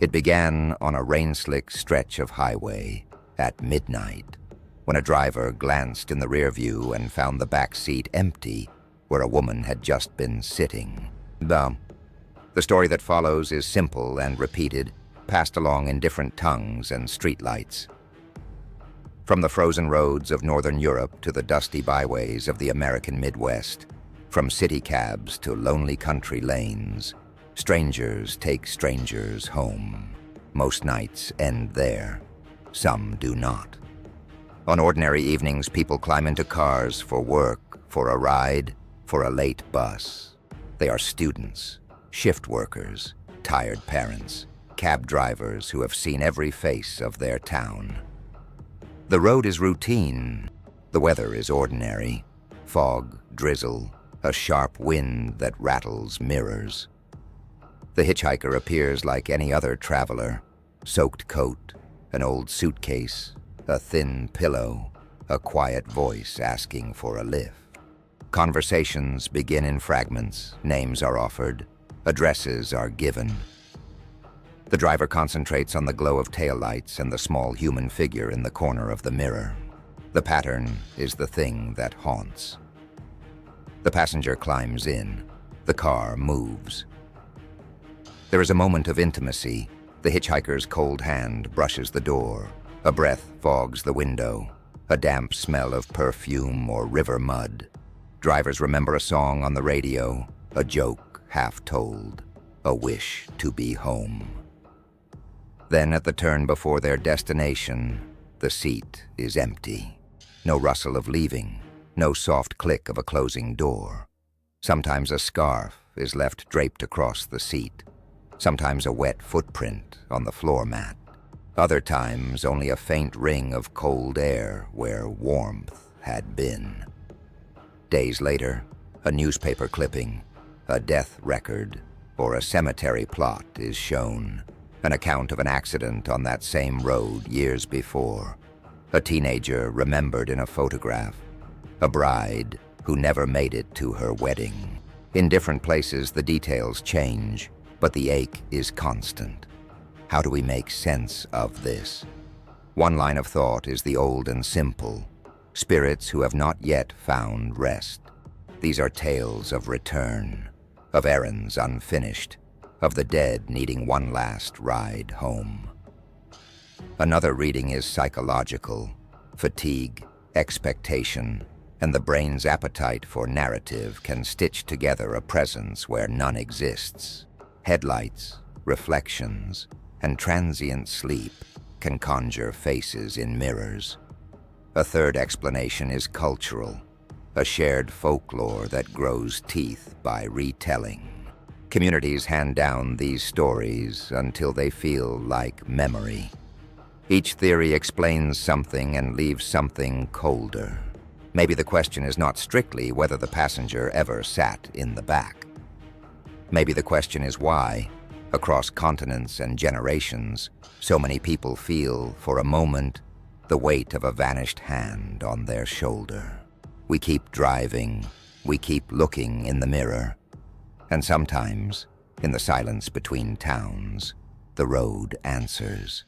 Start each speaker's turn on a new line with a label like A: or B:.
A: It began on a rain-slick stretch of highway at midnight, when a driver glanced in the rear view and found the back seat empty where a woman had just been sitting. The story that follows is simple and repeated, passed along in different tongues and streetlights. From the frozen roads of northern Europe to the dusty byways of the American Midwest, from city cabs to lonely country lanes, strangers take strangers home. Most nights end there. Some do not. On ordinary evenings, people climb into cars for work, for a ride, for a late bus. They are students, shift workers, tired parents, cab drivers who have seen every face of their town. The road is routine. The weather is ordinary. Fog, drizzle, a sharp wind that rattles mirrors. The hitchhiker appears like any other traveler. Soaked coat, an old suitcase, a thin pillow, a quiet voice asking for a lift. Conversations begin in fragments, names are offered, addresses are given. The driver concentrates on the glow of taillights and the small human figure in the corner of the mirror. The pattern is the thing that haunts. The passenger climbs in. The car moves. There is a moment of intimacy. The hitchhiker's cold hand brushes the door. A breath fogs the window. A damp smell of perfume or river mud. Drivers remember a song on the radio, a joke half told, a wish to be home. Then at the turn before their destination, the seat is empty. No rustle of leaving, no soft click of a closing door. Sometimes a scarf is left draped across the seat. Sometimes a wet footprint on the floor mat. Other times only a faint ring of cold air where warmth had been. Days later, a newspaper clipping, a death record, or a cemetery plot is shown. An account of an accident on that same road years before. A teenager remembered in a photograph. A bride who never made it to her wedding. In different places, the details change, but the ache is constant. How do we make sense of this? One line of thought is the old and simple. Spirits who have not yet found rest. These are tales of return, of errands unfinished, of the dead needing one last ride home. Another reading is psychological. Fatigue, expectation, and the brain's appetite for narrative can stitch together a presence where none exists. Headlights, reflections, and transient sleep can conjure faces in mirrors. A third explanation is cultural, a shared folklore that grows teeth by retelling. Communities hand down these stories until they feel like memory. Each theory explains something and leaves something colder. Maybe the question is not strictly whether the passenger ever sat in the back. Maybe the question is why, across continents and generations, so many people feel, for a moment, the weight of a vanished hand on their shoulder. We keep driving, we keep looking in the mirror, and sometimes, in the silence between towns, the road answers.